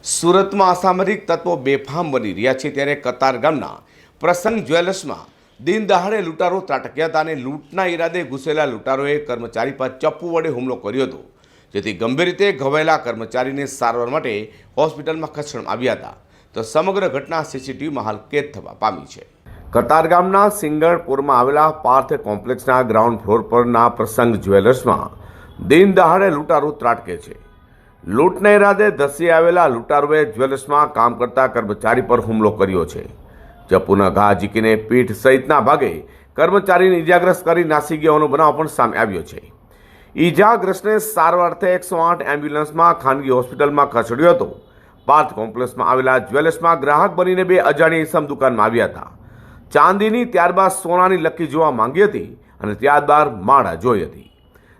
સુરતમાં અસામરિક તત્વો બેફામ બની રહ્યા છે ત્યારે કતાર ગામના પ્રસંગ જ્વેલર્સમાં દિન દહાડે લૂંટારો ત્રાટક્યા હતા અને લૂંટના ઈરાદે ઘૂસેલા લૂંટારોએ કર્મચારી પર ચપ્પુ વડે હુમલો કર્યો હતો, જેથી ગંભીર રીતે ઘવાયેલા કર્મચારીને સારવાર માટે હોસ્પિટલમાં ખસેડવામાં આવ્યા હતા. તો સમગ્ર ઘટના સીસીટીવીમાં હાલ કેદ થવા પામી છે. કતાર ગામના સિંગણપુરમાં આવેલા પાર્થ કોમ્પ્લેક્સના ગ્રાઉન્ડ ફ્લોર પરના પ્રસંગ જ્વેલર્સમાં દિન દહાડે લૂંટારો ત્રાટકે છે. લૂંટના ઈરાદે ધસી આવેલા લૂંટારોએ જ્વેલર્સમાં કામ કરતા કર્મચારી પર હુમલો કર્યો છે. ચપ્પુના ઘા ઝીકીને પીઠ સહિતના ભાગે કર્મચારીને ઇજાગ્રસ્ત કરી નાસી ગયાનો બનાવ પણ સામે આવ્યો છે. ઇજાગ્રસ્તને સારવાર અર્થે 108 એમ્બ્યુલન્સમાં ખાનગી હોસ્પિટલમાં ખસેડ્યો હતો. પાર્થ કોમ્પ્લેક્સમાં આવેલા જ્વેલર્સમાં ગ્રાહક બનીને બે અજાણી ઇસમ દુકાનમાં આવ્યા હતા. ચાંદીની ત્યારબાદ સોનાની લકી જોવા માંગી હતી અને ત્યારબાદ માળા જોઈ હતી.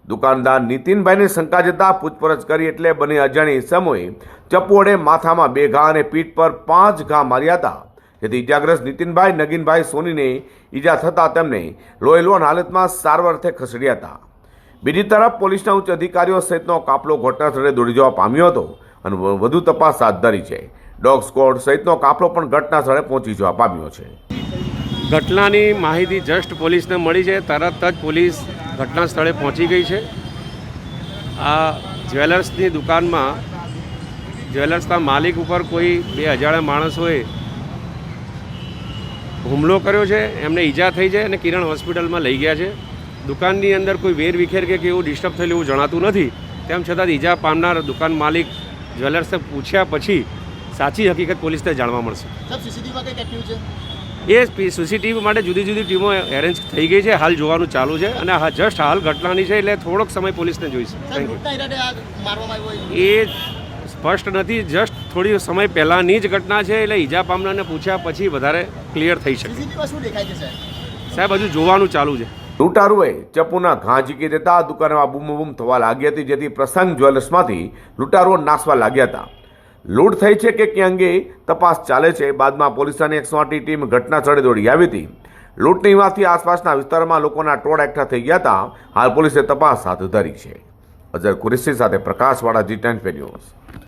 દુકાનદાર નીતિનભાઈને શંકા જતા પૂછપરછ કરી એટલે બંને અજાણી ઇસમોએ ચપ્પુ વડે માથામાં 2 ઘા અને પીઠ પર 5 ઘા માર્યા હતા, જેથી ઇજાગ્રસ્ત નીતિનભાઈ નગીનભાઈ સોનીને ઈજા થતાં તેમને લોહીલુહાણ હાલતમાં સારવાર અર્થે ખસેડ્યા હતા. બીજી તરફ પોલીસના ઉચ્ચ અધિકારીઓ સહિતનો કાફલો ઘટના સ્થળે દોડી જવા પામ્યો હતો અને વધુ તપાસ હાથ ધરી છે. ડોગ સ્ક્વોડ સહિતનો કાફલો પણ ઘટના સ્થળે પહોંચી જવા પામ્યો છે. ઘટનાની માહિતી જસ્ટ પોલીસને મળી છે, તરત જ પોલીસ ઘટના સ્થળે પહોંચી ગઈ છે. આ જ્વેલર્સની દુકાનમાં જ્વેલર્સના માલિક ઉપર કોઈ 2 અજાણ્યા માણસોએ હુમલો કર્યો છે. એમને ઈજા થઈ છે અને કિરણ હોસ્પિટલમાં લઈ ગયા છે. દુકાનની અંદર કોઈ વેરવિખેર કે એવું ડિસ્ટર્બ થયેલું એવું જણાતું નથી. તેમ છતાં ઈજા પામનાર દુકાન માલિક જ્વેલર્સને પૂછ્યા પછી સાચી હકીકત પોલીસને જાણવા મળશે. એ સીસીટીવી માટે જુદી જુદી ટીમો એરેન્જ થઈ ગઈ છે, હાલ જોવાનું ચાલુ છે અને જસ્ટ હાલ ઘટનાની છે એટલે થોડોક સમય પોલીસને જોઈશે. એ સ્પષ્ટ નથી, જસ્ટ થોડી સમય પહેલાંની જ ઘટના છે એટલે ઈજા પામનારને પૂછ્યા પછી વધારે ક્લિયર થઈ શકે. સાહેબ હજુ જોવાનું ચાલુ છે. લૂંટારુએ ચપ્પુના ઘા ઝીકી દેતા દુકાનમાં બૂમ થવા લાગી હતી, જેથી પ્રસંગ જ્વેલર્સમાંથી લૂંટારુઓ નાસવા લાગ્યા હતા. લૂંટ થઈ છે કે કે અંગે તપાસ ચાલે છે. બાદમાં પોલીસની 108 ટીમ ઘટના સ્થળે દોડી આવી હતી. લૂંટની વાતથી આસપાસના વિસ્તારમાં લોકોના ટોળા એકઠા થઈ ગયા હતા. હાલ પોલીસે તપાસ હાથ ધરી છે. અઝર કુરેશી સાથે પ્રકાશવાળા G10 ન્યૂઝ.